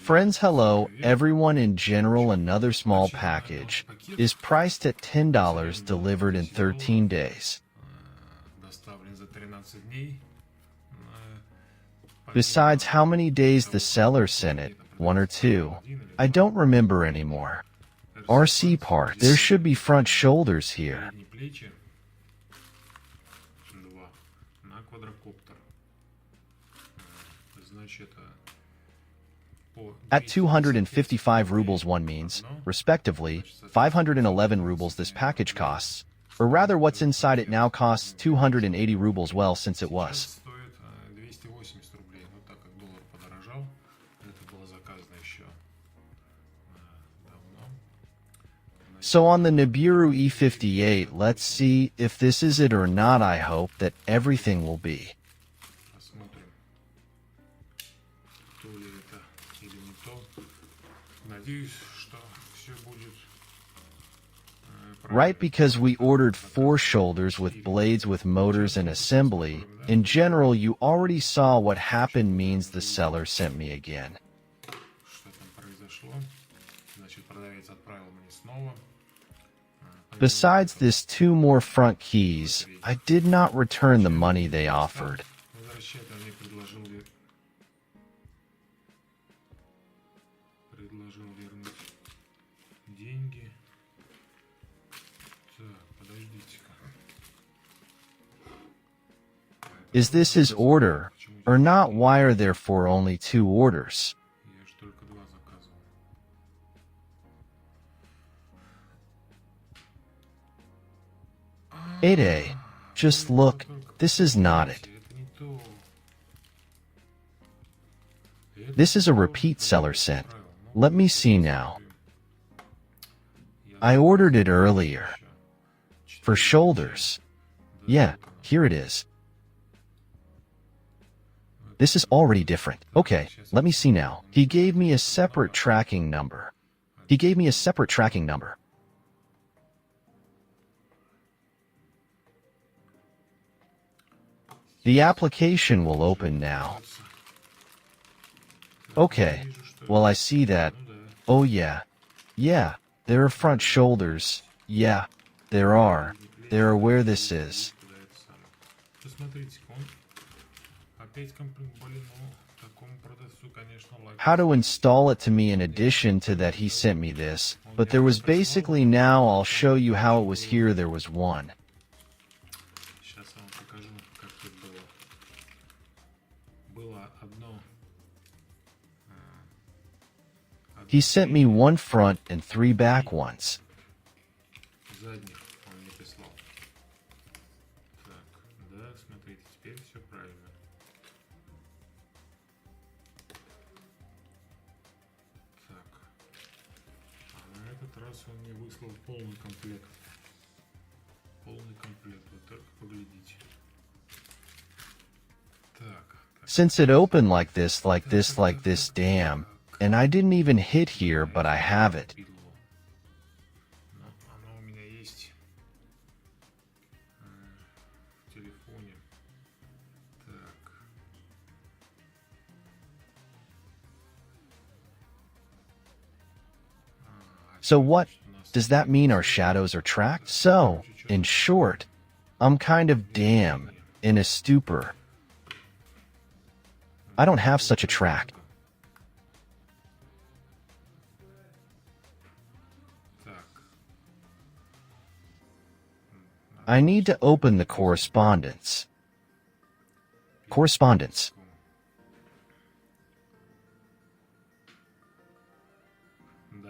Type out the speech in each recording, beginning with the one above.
Friends, hello, everyone. In general, another small package is priced at $10, delivered in 13 days. Besides, how many days the seller sent it? 1 or 2? I don't remember anymore. RC part. There should be front shoulders here. At 255 rubles 1 means, respectively, 511 rubles this package costs. Or rather, what's inside it now costs 280 rubles, well, since it was. So on the Nibiru E58, let's see if this is it or not. I hope that everything will be. Right, because we ordered 4 shoulders with blades with motors and assembly. In general, you already saw what happened, means the seller sent me again. Besides this, 2 more front keys. I did not return the money they offered. Is this his order or not? Why are there only 2 orders? 8A. Just look, this is not it. This is a repeat seller sent. Let me see now. I ordered it earlier. For shoulders. Yeah, here it is. This is already different. Okay, let me see now. He gave me a separate tracking number. The application will open now. Okay, well, I see that. Oh yeah. Yeah, there are front shoulders. Yeah, there are. There are where this is. How to install it to me. In addition to that, he sent me this, but there was basically, now I'll show you how it was here. There was one. He sent me 1 front and 3 back ones. Since it opened like this, damn, and I didn't even hit here, but I have it. So what? Does that mean our shadows are tracked? So, in short, I'm kind of in a stupor. I don't have such a track. I need to open the correspondence.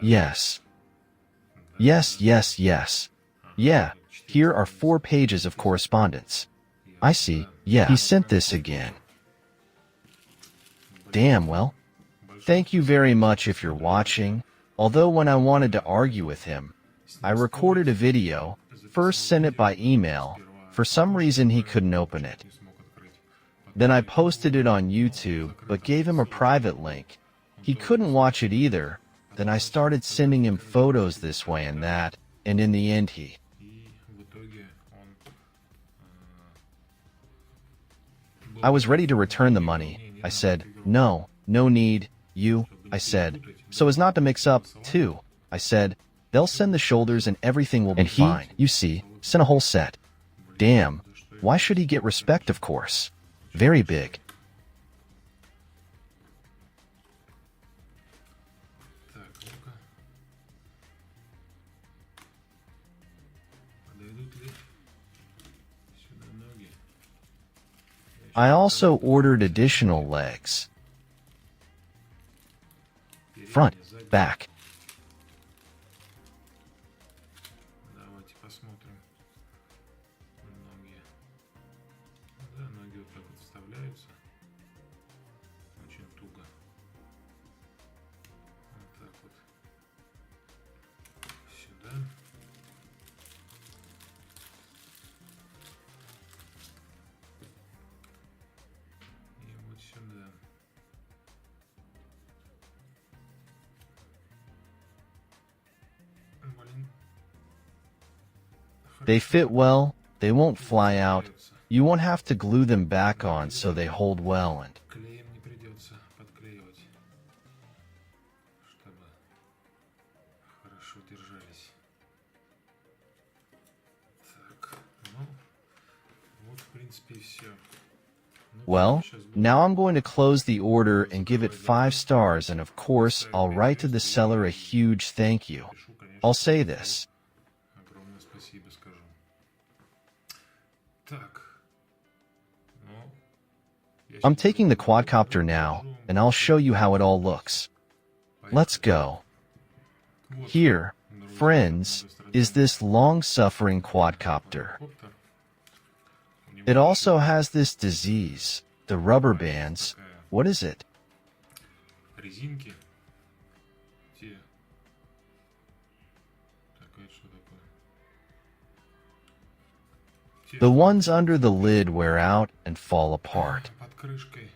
Yes. Yeah, here are 4 pages of correspondence. I see. Yeah, he sent this again. Damn, well, thank you very much if you're watching. Although when I wanted to argue with him, I recorded a video, first sent it by email. For some reason he couldn't open it. Then I posted it on YouTube, but gave him a private link. He couldn't watch it either. Then I started sending him photos this way and that, and in the end I was ready to return the money. I said, no need, I said, so as not to mix up, too. I said, they'll send the shoulders and everything will be fine. You see, sent a whole set. Damn, why should he get respect, of course? Very big. I also ordered additional legs. Front, back. Давайте посмотрим ноги. Да, ноги вот так вот вставляются. Очень туго. Вот так вот. Сюда. И вот сюда. They fit well, they won't fly out, you won't have to glue them back on so they hold well and... Клеем не придется подклеивать, чтобы хорошо держались. Так, ну, вот в принципе и все. Well, now I'm going to close the order and give it 5 stars, and of course, I'll write to the seller a huge thank you. I'll say this. Огромное спасибо скажу. Так. Ну, I'm taking the quadcopter now, and I'll show you how it all looks. Let's go. Here, friends, is this long-suffering quadcopter. It also has this disease, the rubber bands. What is it? Резинки. Те. Так, это что такое? The ones under the lid wear out and fall apart. Под крышкой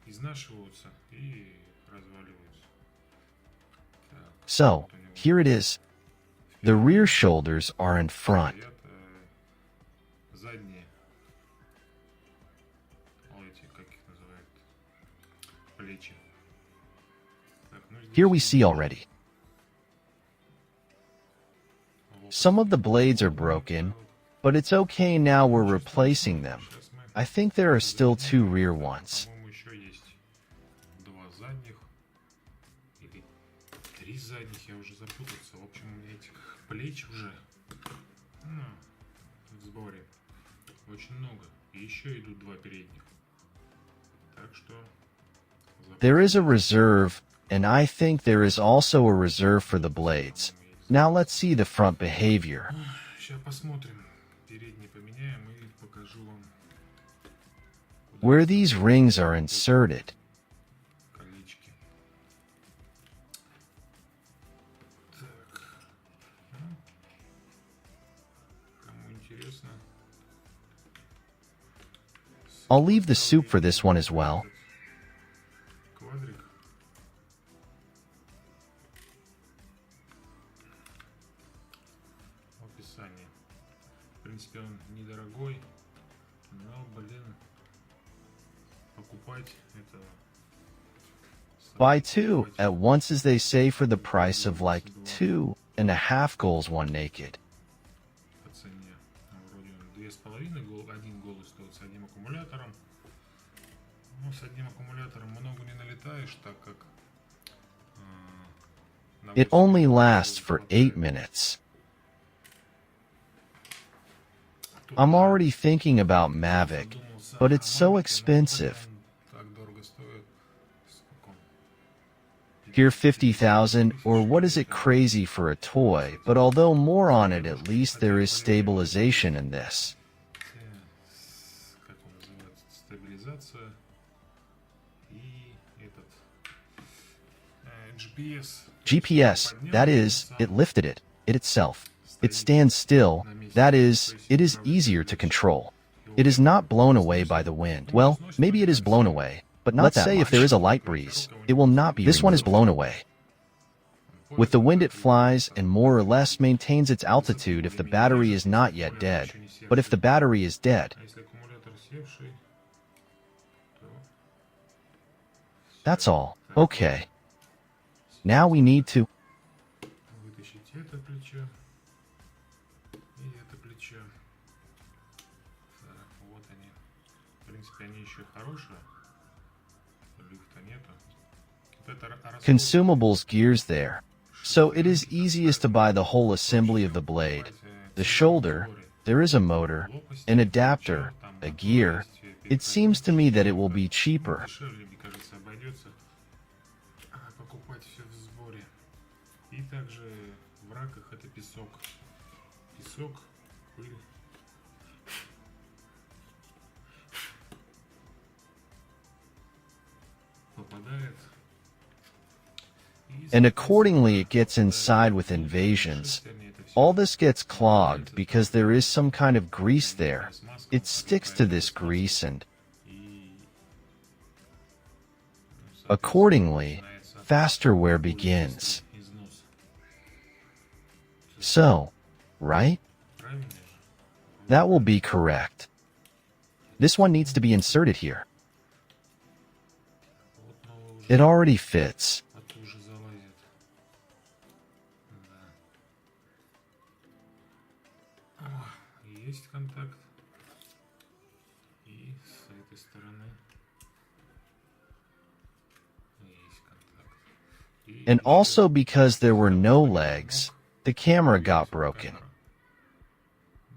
изнашиваются и разваливаются. Так, So, here it is. The rear shoulders are in front. стоят, задние. О, эти, как их называют? Плечи. Так, ну здесь Here we see already. Some of the blades are broken, but it's okay now we're replacing them. Сейчас мы, I think there are still 2 rear ones. по-моему, еще есть 2 задних или 3 задних, я уже запутался. В общем, у меня этих плеч уже в сборе очень много. И еще идут 2 передних. Так что There is a reserve, and I think there is also a reserve for the blades. Now let's see the front behavior. сейчас посмотрим. Передний поменяем и покажу вам, Where these rings are inserted. колечки. Так. Ну, кому интересно. I'll leave the soup for this one as well. Квадрик. В описании. В принципе, он недорогой, но, блин, покупать это... Buy 2 at once, as they say, for the price of like 2.5 goals one naked. По цене. Вроде 2,5, один голый стоит с одним аккумулятором. Ну, с одним аккумулятором много не налетаешь, так как... на It 8 only минут lasts for 8 minutes. I'm already thinking about Mavic, but it's so expensive. Так дорого стоит. Сколько он? Here 50,000, or what is it, crazy for a toy, but although more on it, at least there is stabilization in this. Как он называется? Стабилизация и этот GPS. GPS, that is, it lifted it itself. It stands still, that is, it is easier to control. It is not blown away by the wind. Well, maybe it is blown away, but not that much. Let's say if there is a light breeze, it will not be This one is blown away. With the wind it flies and more or less maintains its altitude if the battery is not yet dead. But if the battery is dead, А если аккумулятор севший, то That's all. Okay. Now we need to... Вытащить это плечо и это плечо. Так, вот они. В принципе, они еще хорошие. Лифта нету. Вот это Consumables gears there. So it is easiest to buy the whole assembly of the blade. The shoulder, there is a motor, an adapter, a gear. It seems to me that it will be cheaper. дешевле, мне кажется, обойдется покупать все в сборе. И также в раках это песок. Песок, пыль. Попадает. And accordingly it gets inside with invasions. All this gets clogged because there is some kind of grease there. It sticks to this grease and accordingly, faster wear begins. So, right? That will be correct. This one needs to be inserted here. It already fits. Есть контакт. И с этой стороны есть контакт. And also because there were no legs, the camera got broken.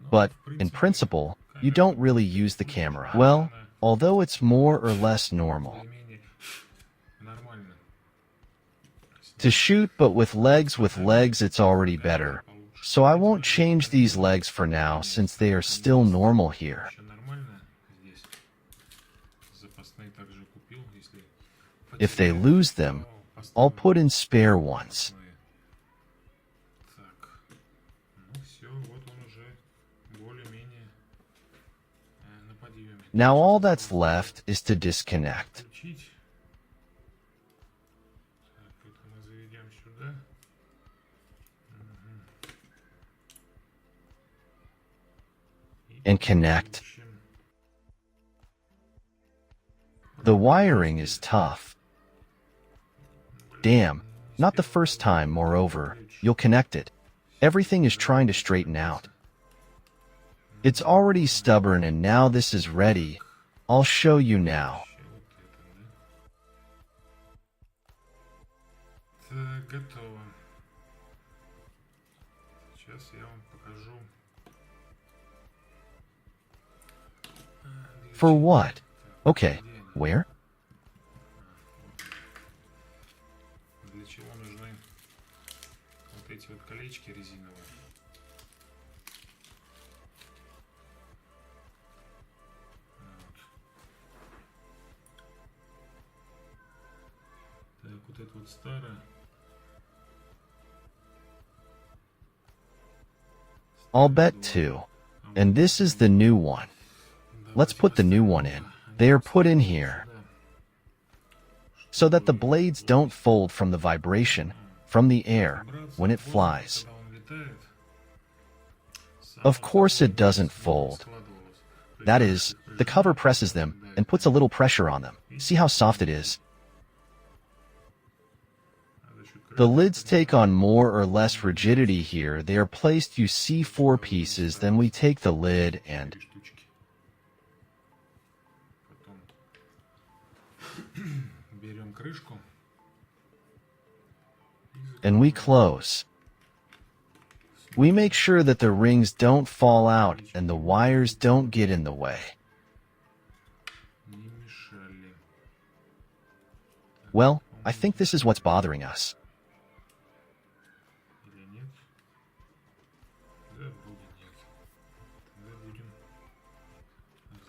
But, in principle, you don't really use the camera. Well, although it's more or less normal. To shoot, but with legs it's already better. So I won't change these legs for now since they are still normal here. If they lose them, I'll put in spare ones. Now all that's left is to disconnect. And connect. The wiring is tough. Damn, not the first time, moreover, you'll connect it. Everything is trying to straighten out. It's already stubborn and now this is ready. I'll show you now. Готово. Сейчас я вам покажу. For what? Okay, where? Для чего нужны вот эти вот колечки резиновые? Вот. Так, вот это вот старое. I'll bet two. And this is the new one. Let's put the new one in. They are put in here so that the blades don't fold from the vibration, from the air, when it flies. Of course it doesn't fold. That is, the cover presses them and puts a little pressure on them. See how soft it is? The lids take on more or less rigidity here. They are placed, you see, 4 pieces, then we take the lid and we close. We make sure that the rings don't fall out and the wires don't get in the way. Well, I think this is what's bothering us.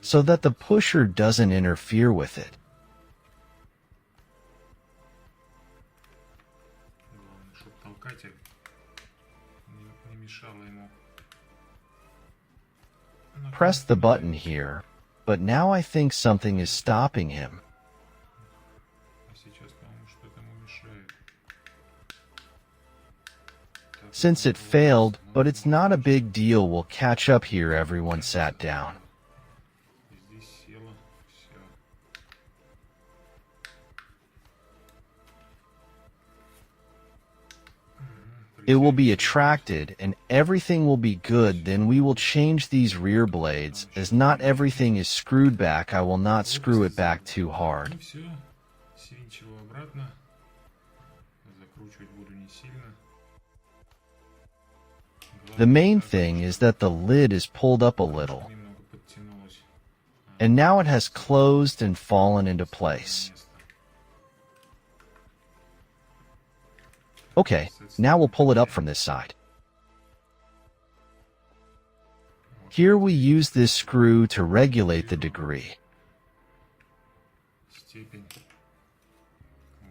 So that the pusher doesn't interfere with it. Press the button here, but now I think something is stopping him. Since it failed, but it's not a big deal, we'll catch up here. Everyone sat down. it will be attracted and everything will be good. Then we will change these rear blades. As not everything is screwed back, I will not screw it back too hard. Ну все, свинчиваю обратно. Закручивать буду не сильно. The main thing is that the lid is pulled up a little, Немного подтянулось. and now it has closed and fallen into place. Okay, now we'll pull it up from this side. Here we use this screw to regulate the degree. Степень.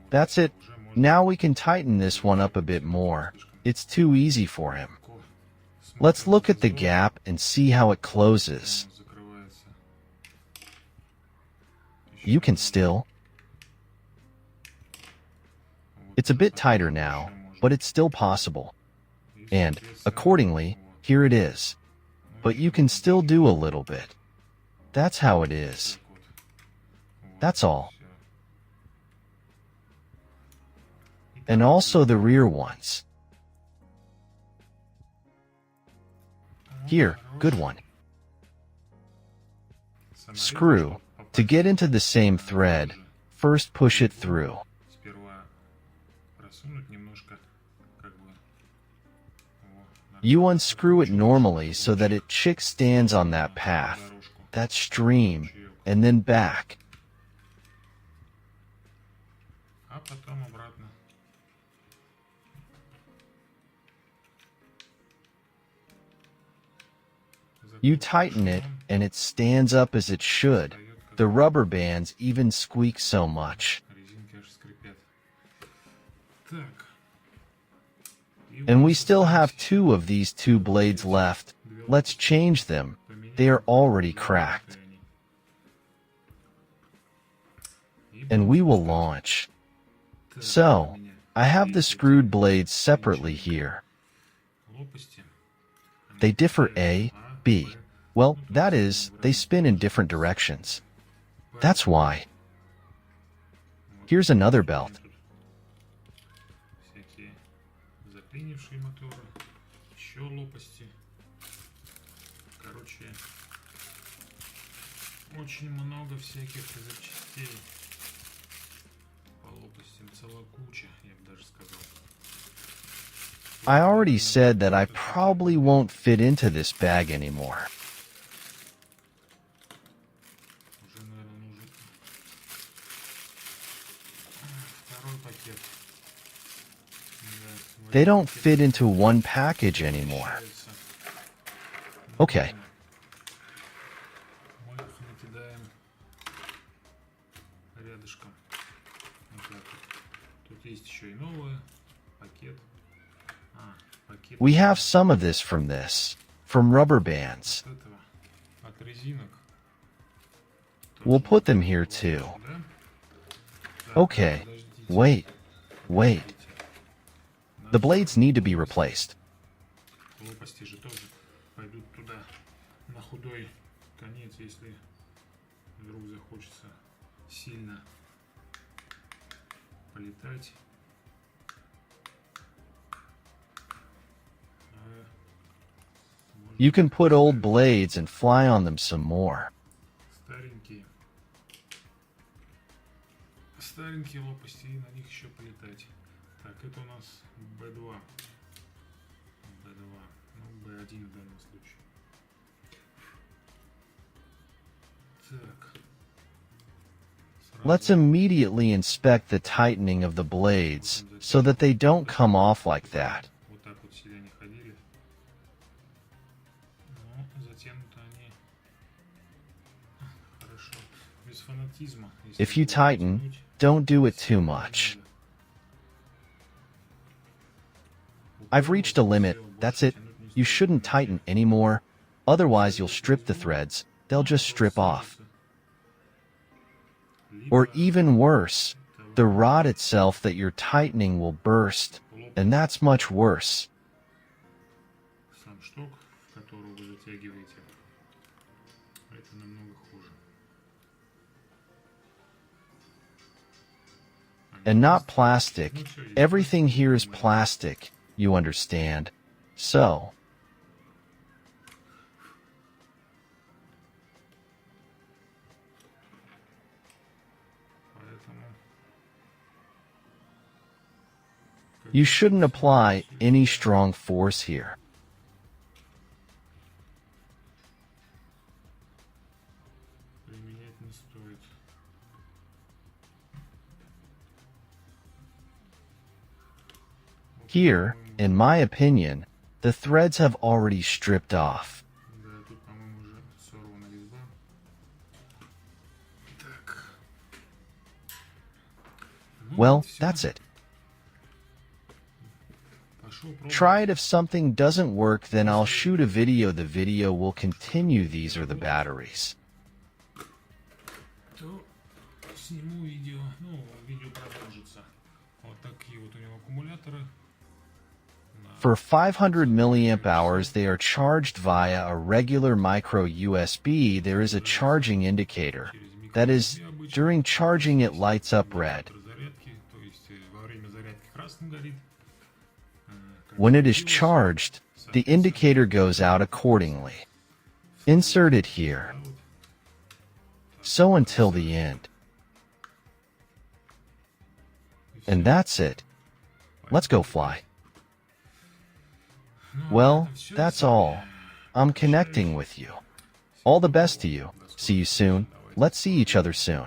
That's it. Now we can tighten this one up a bit more. It's too easy for him. Let's look at the gap and see how it closes. Закрывается. You can still. It's a bit tighter now, but it's still possible. And, accordingly, here it is. But you can still do a little bit. That's how it is. That's all. And also the rear ones. Here, good one. Screw. To get into the same thread, first push it through. Сперва просунуть немножко, как бы. You unscrew it normally so that it chick stands on that path, that stream, and then back. А потом обратно. You tighten it, and it stands up as it should. The rubber bands even squeak so much. Резинки аж скрипят. Так. And we still have two of these two blades left. Let's change them. They are already cracked. And we will launch. So, I have the screwed blades separately here. Лопасти. They differ A, B. Well, that is, they spin in different directions. That's why. Here's another belt. Всякие заклинившие моторы. Еще лопасти. Короче, очень много всяких запчастей. По лопастям целая куча, я бы даже сказал. I already said that I probably won't fit into this bag anymore. Уже, наверное, нужен второй пакет. Да, They don't fit into one package anymore. вмещается. Okay, Мы их накидаем рядышком. Вот так вот. Тут есть еще и новый пакет. Пакет we have some of this, from rubber bands. от этого, от резинок. We'll put them here too. Да? Так, Okay, подождите. wait. The blades need to be replaced. Лопасти же тоже пойдут туда на худой конец, если вдруг захочется сильно полетать. You can put old blades and fly on them some more. Старенькие. Старенькие лопасти, и на них еще полетать. Так, это у нас B2. B2. Ну, B1 в данном случае. Так. Let's immediately inspect the tightening of the blades so that they don't come off like that. Вот так вот сильно не ходили. Но затянуты они хорошо. Без фанатизма. If you tighten, don't do it too much. I've reached a limit, that's it. You shouldn't tighten anymore, otherwise you'll strip the threads, they'll just strip off. Or even worse, the rod itself that you're tightening will burst, and that's much worse. Сам шток, которого вы затягиваете, это намного хуже. And not plastic, everything here is plastic. You understand? So, Поэтому you shouldn't apply any strong force here. применять не стоит. Here, in my opinion, the threads have already stripped off. Да, тут, по-моему, уже сорвана резьба. Так. Ну, Well, всё. that's it. Пошел пробовать. Try it if something doesn't work, then I'll shoot a video. The video will continue. These are the batteries. То сниму видео. Ну, видео продолжится. Вот такие вот у него аккумуляторы. For 500 milliamp hours, they are charged via a regular micro USB. There is a charging indicator. That is, during charging it lights up red. Зарядки, то есть во время зарядки красным горит. When it is charged, the indicator goes out accordingly. Insert it here. So until the end. And that's it. Let's go fly. Well, that's all. I'm connecting with you. All the best to you. See you soon. Let's see each other soon.